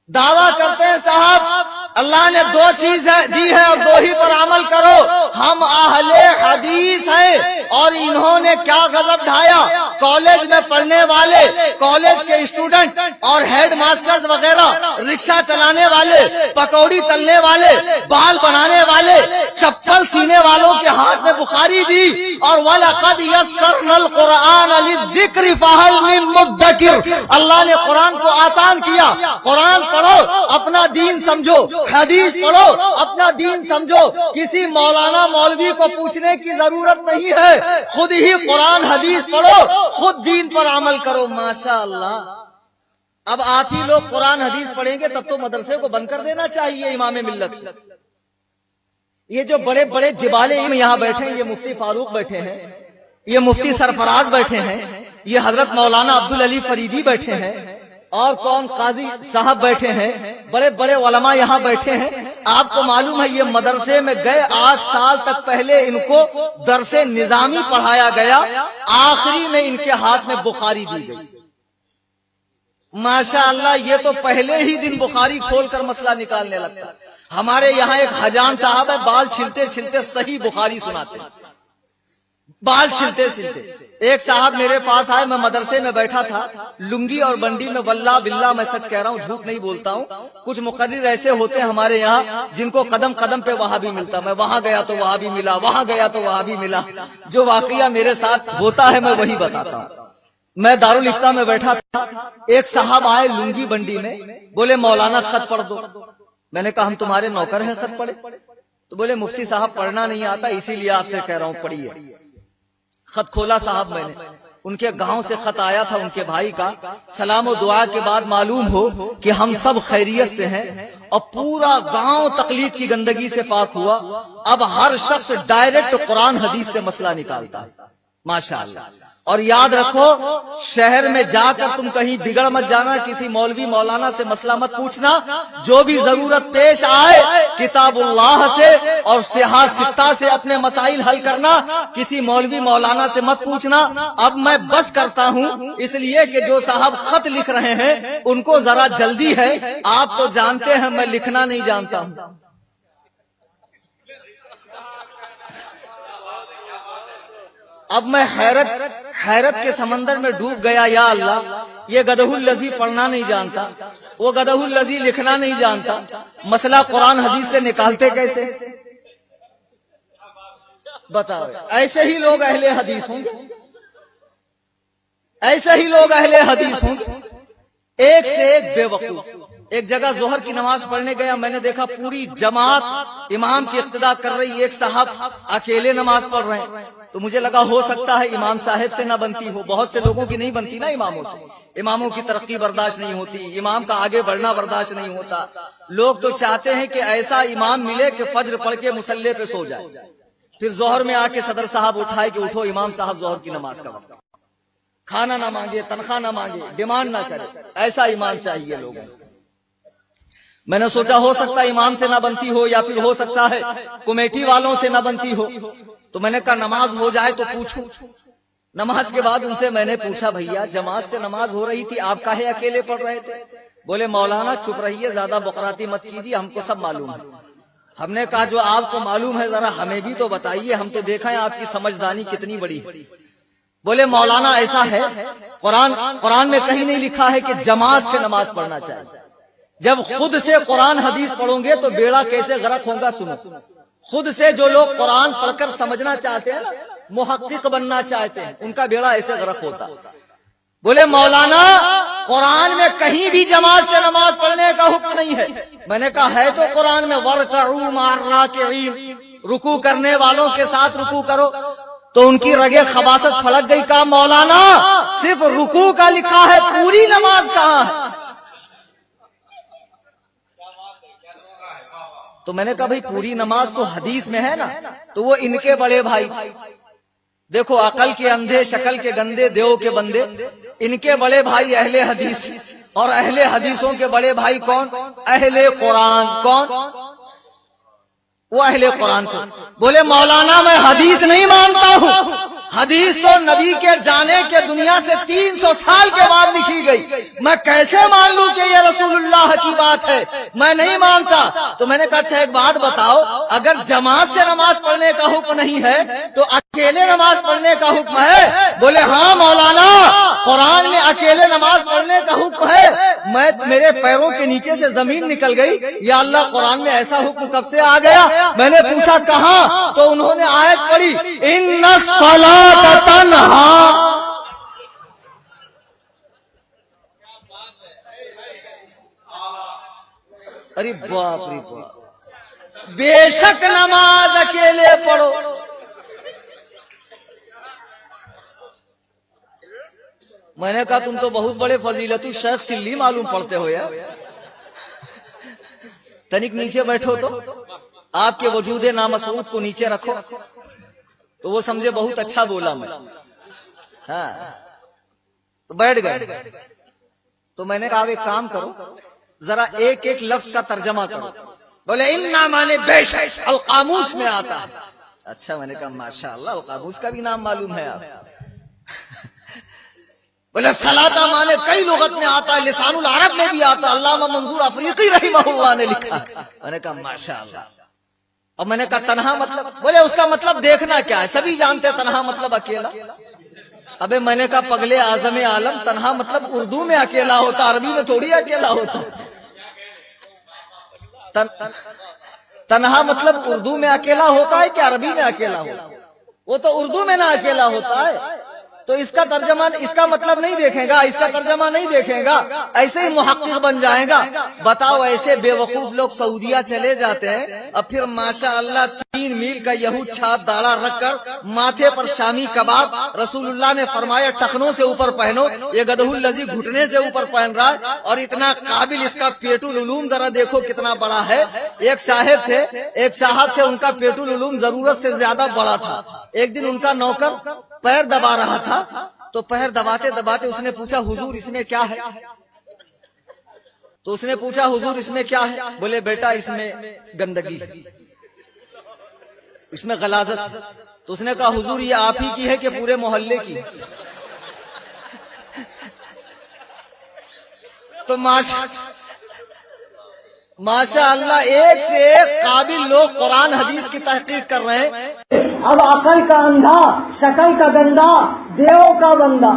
دعویٰ کرتے ہیں صاحب اللہ نے دو چیزیں دی ہے اور دو ہی پر عمل کرو. ہم اہل حدیث ہیں اور انہوں نے کیا غضب ڈھایا. کالج میں پڑھنے والے, کالج کے اسٹوڈنٹ اور ہیڈ ماسٹرز وغیرہ, رکشہ چلانے والے, پکوڑی تلنے والے, بال بنانے والے, چپل سینے والوں کے ہاتھ میں بخاری دی اور وَلَقَدْ يَسَّرْنَا الْقُرْآنَ لِلذِّكْرِ فَهَلْ مِن مُدَّكِرٍ. اللہ نے قرآن کو آسان کیا. قرآن پڑھو, اپنا دین سمجھو. حدیث پڑھو, اپنا دین سمجھو. کسی مولانا مولوی کو پوچھنے کی ضرورت نہیں ہے. خود ہی قرآن حدیث پڑھو, خود دین پر عمل کرو. ماشاء اللہ. اب آپ ہی لوگ قرآن حدیث پڑھیں گے تب تو مدرسے کو بند کر دینا چاہیے امام ملت. یہ جو بڑے بڑے جبال علم یہاں بیٹھے ہیں, یہ مفتی فاروق بیٹھے ہیں, یہ مفتی سرفراز بیٹھے ہیں, یہ حضرت مولانا عبدالعلی فریدی بیٹھے ہیں, اور کون قاضی صاحب بیٹھے ہیں, بڑے بڑے علماء یہاں بیٹھے ہیں. آپ کو معلوم ہے یہ مدرسے میں گئے 8 سال تک پہلے ان کو درس نظامی پڑھایا گیا, آخری میں ان کے ہاتھ میں بخاری دی گئی. ماشاء اللہ, یہ تو پہلے ہی دن بخاری کھول کر مسئلہ نکالنے لگتا. ہمارے یہاں ایک حجام صاحب ہے, بال چھلتے چھلتے صحیح بخاری سناتے, بال چھلتے چھلتے. ایک صاحب میرے پاس آئے, میں مدرسے میں بیٹھا تھا, لنگی اور بنڈی میں, واللہ باللہ میں سچ کہہ رہا ہوں, جھوٹ نہیں بولتا ہوں. کچھ مقرر ایسے ہوتے ہیں ہمارے یہاں جن کو قدم قدم پہ وہاں بھی ملتا. میں وہاں گیا تو وہاں بھی ملا, وہاں گیا تو وہاں بھی ملا. جو واقعہ میرے ساتھ ہوتا ہے میں وہی بتاتا ہوں. میں دارالفتہ میں بیٹھا تھا, ایک صاحب آئے لنگی بنڈی میں, بولے مولانا خط پڑھ دو. میں نے کہا ہم تمہارے نوکر ہیں, خط پڑھے؟ تو بولے مفتی صاحب پڑھنا نہیں آتا, اسی لیے آپ سے کہہ رہا ہوں پڑھیے. خط کھولا صاحب میں نے, ان کے گاؤں سے خط آیا تھا ان کے بھائی کا. سلام و دعا کے بعد معلوم ہو کہ ہم سب خیریت سے ہیں اور پورا گاؤں تقلید کی گندگی سے پاک ہوا. اب ہر شخص ڈائریکٹ قرآن حدیث سے مسئلہ نکالتا ہے. ماشاءاللہ. اور یاد رکھو, شہر میں جا کر تم کہیں بگڑ مت جانا, کسی مولوی مولانا سے مسئلہ مت پوچھنا. جو بھی ضرورت پیش آئے کتاب اللہ سے اور صحاح ستہ سے اپنے مسائل حل کرنا, کسی مولوی مولانا سے مت پوچھنا. اب میں بس کرتا ہوں اس لیے کہ جو صاحب خط لکھ رہے ہیں ان کو ذرا جلدی ہے. آپ تو جانتے ہیں میں لکھنا نہیں جانتا ہوں. اب میں حیرت کے سمندر میں ڈوب گیا. یا اللہ, یہ گدہ الذی پڑھنا نہیں جانتا, وہ گدہ الذی لکھنا نہیں جانتا, مسئلہ قرآن حدیث سے نکالتے کیسے؟ بتاؤ. ایسے ہی لوگ اہل حدیث ہوں گے, ایسے ہی لوگ اہل حدیث ہوں گے. ایک سے ایک بے وقوف. ایک جگہ ظہر کی نماز پڑھنے گیا, میں نے دیکھا پوری جماعت امام کی اقتدا کر رہی, ایک صاحب اکیلے نماز پڑھ رہے ہیں. تو مجھے لگا ہو سکتا ہے امام صاحب سے نہ بنتی ہو. بہت سے لوگوں کی نہیں بنتی نا اماموں سے, اماموں کی ترقی برداشت نہیں ہوتی, امام کا آگے بڑھنا برداشت نہیں ہوتا. لوگ تو چاہتے ہیں کہ ایسا امام ملے کہ فجر پڑھ کے مصلی پہ سو جائے, پھر ظہر میں آ کے صدر صاحب اٹھائے کہ اٹھو امام صاحب ظہر کی نماز کا وقت. کھانا نہ مانگے, تنخواہ نہ مانگے, ڈیمانڈ نہ کرے, ایسا امام چاہیے لوگوں. میں نے سوچا ہو سکتا ہے امام سے نہ بنتی ہو, یا پھر ہو سکتا ہے کمیٹی والوں سے نہ بنتی ہو. تو میں نے کہا نماز ہو جائے تو پوچھوں. نماز کے بعد ان سے میں نے پوچھا, بھیا جماعت سے نماز ہو رہی تھی, آپ کاہے اکیلے پڑھ رہے تھے؟ بولے مولانا چپ رہیے, زیادہ بقراتی مت کیجیے, ہم کو سب معلوم ہے. ہم نے کہا جو آپ کو معلوم ہے ذرا ہمیں بھی تو بتائیے, ہم تو دیکھا ہے آپ کی سمجھدانی کتنی بڑی ہے. بولے مولانا ایسا ہے, قرآن میں کہیں نہیں لکھا ہے کہ جماعت سے نماز پڑھنا چاہیے. جب خود سے قرآن حدیث پڑھو گے تو بیڑا کیسے غرق ہوگا سنو. خود سے جو لوگ قرآن پڑھ کر سمجھنا چاہتے ہیں, محقق بننا چاہتے ہیں, ان کا بیڑا ایسے غرق ہوتا. بولے مولانا قرآن میں کہیں بھی جماعت سے نماز پڑھنے کا حکم نہیں ہے. میں نے کہا ہے تو قرآن میں وَرْكَعُوا مَعَ الرَّاكِعِينَ, رکوع کرنے والوں کے ساتھ رکوع کرو. تو ان کی رگے خباثت پھڑک گئی. کہا مولانا صرف رکوع کا لکھا ہے, پوری نماز کہاں ہے؟ تو میں نے کہا بھائی پوری نماز تو حدیث میں ہے نا. تو وہ ان کے بڑے بھائی, دیکھو عقل کے اندھے, شکل کے گندے, دیو کے بندے, ان کے بڑے بھائی اہل حدیث, اور اہل حدیثوں کے بڑے بھائی کون؟ اہل قرآن. کون؟ وہ اہل قرآن کو. بولے مولانا میں حدیث نہیں مانتا ہوں, حدیث تو نبی کے جانے کے دنیا سے 300 سال کے بعد لکھی گئی، میں کیسے مان لوں کہ یہ رسول اللہ کی بات ہے؟ میں نہیں مانتا۔ تو میں نے کہا اچھا ایک بات بتاؤ، اگر جماعت سے نماز پڑھنے کا حکم نہیں ہے تو اکیلے نماز پڑھنے کا حکم ہے؟ بولے ہاں مولانا، قرآن میں اکیلے نماز پڑھنے کا حکم ہے۔ میرے پیروں کے نیچے سے زمین نکل گئی، یا اللہ قرآن میں ایسا حکم کب سے آ گیا؟ میں نے پوچھا کہاں؟ تو انہوں نے آیت پڑھی، ان الصلاۃ تنہا۔ ارے باپ رے باپ، بے شک نماز اکیلے پڑھو۔ میں نے کہا تم تو بہت بڑے فضیلت الشیخ چلی معلوم پڑھتے ہو یار، تنک نیچے بیٹھو تو آپ کے وجود نامسعود کو نیچے رکھو۔ تو وہ سمجھے بہت اچھا بولا میں، ہاں تو بیٹھ گئے۔ تو میں نے کہا ایک کام کرو، ذرا ایک ایک لفظ کا ترجمہ کرو۔ بولے انا مانے بے شک، القاموس میں آتا ہے۔ اچھا میں نے کہا ماشاءاللہ القاموس کا بھی نام معلوم ہے آپ۔ بولے صلاۃ مانے کئی لغت میں آتا ہے، لسان العرب میں بھی آتا ہے، علامہ منظور افریقی رحمہ اللہ نے لکھا۔ میں نے کہا ماشاءاللہ۔ اور میں نے کہا تنہا مطلب؟ بولے اس کا مطلب دیکھنا کیا ہے، سبھی جانتے ہیں تنہا مطلب اکیلا۔ ابے میں نے کہا پگلے اعظم عالم، تنہا مطلب اردو میں اکیلا ہوتا، عربی میں تھوڑی اکیلا ہوتا۔ تنہا مطلب اردو میں اکیلا ہوتا ہے کہ عربی میں اکیلا ہوتا؟ وہ تو اردو میں نہ اکیلا ہوتا ہے، تو اس کا ترجمہ، اس کا مطلب نہیں دیکھے گا، اس کا ترجمہ نہیں دیکھے گا، ایسے ہی محقق بن جائے گا۔ بتاؤ ایسے بے وقوف لوگ سعودیہ چلے جاتے ہیں، اب پھر ماشاءاللہ 3 میل کا یہود چھاپ داڑھا رکھ کر ماتھے پر شامی کباب، رسول اللہ نے فرمایا ٹخنوں سے اوپر پہنو، یہ گدھو الذی گھٹنے سے اوپر پہن رہا ہے، اور اتنا قابل اس کا پیٹ العلوم ذرا دیکھو کتنا بڑا ہے۔ ایک صاحب تھے ان کا پیٹ العلوم ضرورت سے زیادہ بڑا تھا۔ ایک دن ان کا نوکر پیر دبا رہا تھا، تو پیر دباتے دباتے اس نے پوچھا حضور اس میں کیا ہے؟ تو اس نے پوچھا حضور اس میں کیا ہے؟ بولے بیٹا اس میں گندگی، اس میں غلاظت۔ تو اس نے کہا حضور یہ آپ ہی کی ہے کہ پورے محلے کی؟ تو ماشاء اللہ ایک سے ایک قابل لوگ قرآن حدیث کی تحقیق کر رہے ہیں۔ اب عقل کا اندھا، شکل کا گندا، دیو کا بندہ،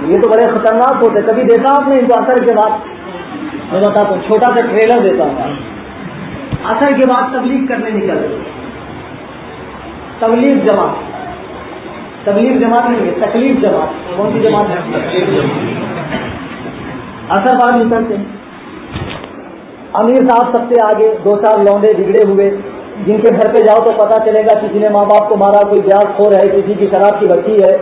یہ تو بڑے خطرناک ہوتے۔ کبھی دیکھا آپ نے ان کو اثر کے بعد؟ میں بتاتا ہوں، چھوٹا سا ٹریلر دیتا ہوں۔ اثر کے بعد تبلیغ کرنے نکل گئے، تبلیغ جماعت نہیں ہے، تکلیف جماعت۔ کون سی جماعت ہے؟ اثر بعد نکلتے ہیں، امیر صاحب سب سے آگے، 2 4 لونڈے بگڑے ہوئے، جن کے گھر پہ جاؤ تو پتا چلے گا کسی نے ماں باپ کو مارا، کوئی بیاض خور ہے، کسی کی شراب کی بچی ہے،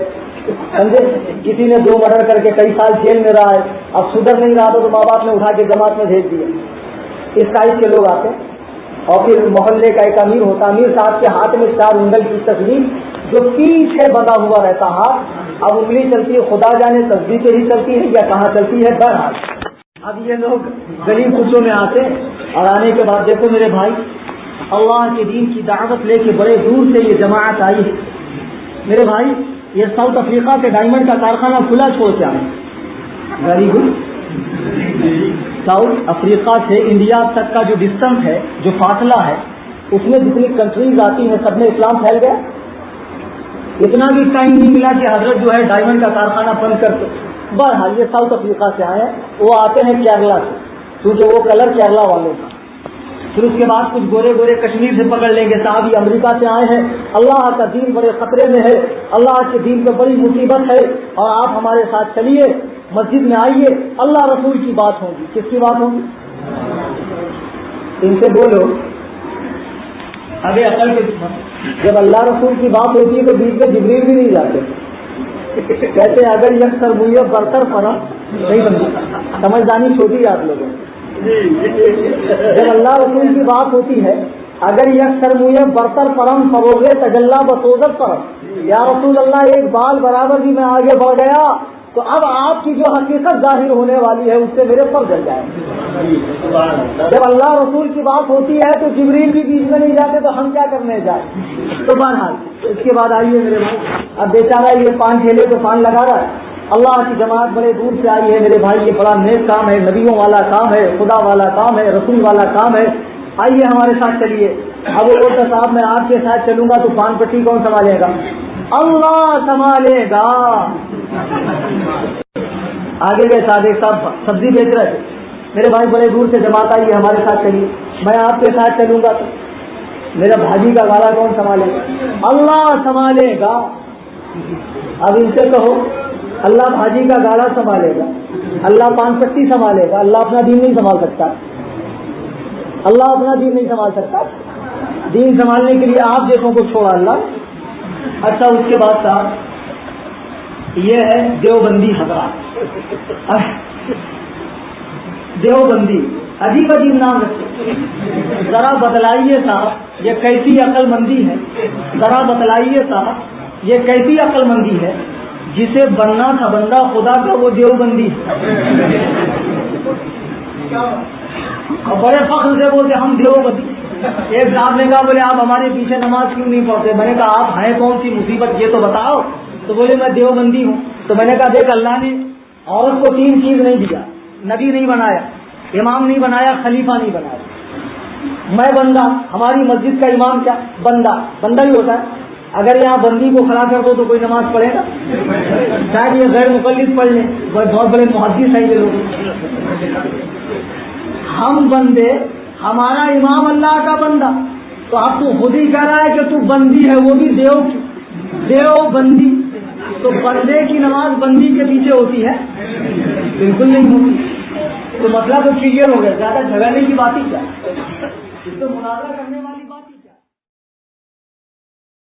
سمجھے، کسی نے 2 مرڈر کر کے کئی سال جیل میں رہا ہے، اب سدھر نہیں رہا تو ماں باپ نے اٹھا کے جماعت میں بھیج دیا۔ اس ٹائپ کے لوگ آتے، اور پھر محلے کا ایک امیر ہوتا، امیر صاحب کے ہاتھ میں 4 انگل کی تصویر، جو پیچھے بندھا ہوا رہتا ہاتھ، اب انگلی چلتی ہے خدا جانے تصویر سے ہی چلتی ہے یا کہاں چلتی ہے، بہرحال اب یہ لوگ غریب کوچوں میں آتے، اور آنے کے بعد دیکھو میرے بھائی، اللہ کے دین کی دعوت لے کے بڑے دور سے یہ جماعت آئی ہے۔ میرے بھائی یہ ساؤتھ افریقہ کے ڈائمنڈ کا کارخانہ کھلا چھوڑ کے آئے، ویری گڈ۔ ساؤتھ افریقہ سے انڈیا تک کا جو ڈسٹینس ہے، جو فاصلہ ہے، اس میں جتنی کنٹریز آتی ہیں سب میں اسلام پھیل گیا۔ اتنا بھی ٹائم نہیں ملا کہ حضرت جو ہے ڈائمنڈ کا کارخانہ بند کر دو۔ بہرحال یہ ساؤتھ افریقہ سے آئے ہیں، وہ آتے ہیں کیرلا سے، کیونکہ وہ کلر کیرلا والوں کا۔ پھر اس کے بعد کچھ گورے گورے کشمیر سے پکڑ لیں گے، صاحب یہ امریکہ سے آئے ہیں، اللہ کا دین بڑے خطرے میں ہے، اللہ کے دین پہ بڑی مصیبت ہے، اور آپ ہمارے ساتھ چلیے، مسجد میں آئیے، اللہ رسول کی بات ہوگی۔ کس کی بات ہوگی؟ ان سے بولو ابھی عقل کے، جب اللہ رسول کی بات ہوتی ہے تو بیچ میں جبریل بھی نہیں جاتے، کہتے ہیں اگر یک سرمویہ برتر پڑا، نہیں سمجھدانی چھوٹی ہے آپ لوگوں۔ جب اللہ رسول کی بات ہوتی ہے، اگر یک سرمویہ برتر پرم فروغ تجلا بسوزت پرم، یا رسول اللہ ایک بال برابر بھی میں آگے بڑھ گیا تو اب آپ کی جو حقیقت ظاہر ہونے والی ہے اس سے میرے سب جل جائیں گے. جب اللہ رسول کی بات ہوتی ہے تو جبریل بھی بیچ میں نہیں جاتے تو ہم کیا کرنے جائیں. تو بہرحال اس کے بعد آئیے میرے بھائی, اب بیچارہ یہ پان ٹھیلے تو پان لگا رہا ہے, اللہ کی جماعت بڑے دور سے آئی ہے میرے بھائی, یہ بڑا نیک کام ہے, نبیوں والا کام ہے, خدا والا کام ہے, رسول والا کام ہے. آئیے ہمارے ساتھ چلیے. اب وہ بولتا صاحب میں آپ کے ساتھ چلوں گا تو پان پٹی کون سنبھالے گا؟ اللہ سنبھالے گا. آگے کے ساتھ ایک صاحب سبزی بیچ رہے تھے, میرے بھائی بڑے دور سے جماعت آئی ہے ہمارے ساتھ چلیے, میں آپ کے ساتھ چلوں گا تو میرا بھاجی کا گالا کون سنبھالے گا؟ اللہ سنبھالے گا. اب ان سے کہو اللہ بھاجی کا گالا سنبھالے گا, اللہ پان پٹی سنبھالے گا, اللہ اپنا دین نہیں سنبھال سکتا. اللہ اپنا دین نہیں سنبھال سکتا. دین سنبھالنے کے لیے آپ جیسوں کو چھوڑا اللہ. اچھا اس کے بعد صاحب یہ ہے دیوبندی حضرات. دیوبندی عجیب عجیب نام رکھتے, ذرا بتلائیے صاحب یہ کیسی عقل مندی ہے, ذرا بتلائیے صاحب یہ کیسی عقل مندی ہے, جسے بننا تھا بندہ خدا کا وہ دیوبندی ہے. اور بڑے فخر سے بولتے ہم دیوبندی. ایک صاحب نے کہا بولے آپ ہمارے پیچھے نماز کیوں نہیں پڑھتے؟ میں نے کہا آپ ہیں کون سی مصیبت یہ تو بتاؤ. تو بولے میں دیوبندی ہوں. تو میں نے کہا دیکھ اللہ نے عورت کو 3 چیز نہیں دیا, نبی نہیں بنایا, امام نہیں بنایا, خلیفہ نہیں بنایا. میں بندہ, ہماری مسجد کا امام کیا بندہ ہی ہوتا ہے. اگر یہاں بندی کو کھڑا کر دو تو کوئی نماز پڑھے گا؟ شاید یہ غیر مقلد پڑھ لیں, بہت بڑے محدث ہیں یہ لوگ. ہم بندے, ہمارا امام اللہ کا بندہ. تو آپ کو خود ہی کہہ رہا ہے کہ تو بندی ہے, وہ بھی دیو بندی. تو بندے کی نماز بندی کے پیچھے ہوتی ہے؟ بالکل نہیں ہوتی. تو مسئلہ تو کلیئر ہو گیا, زیادہ جھگڑنے کی بات ہی کیا, اس کو مناظرہ کرنے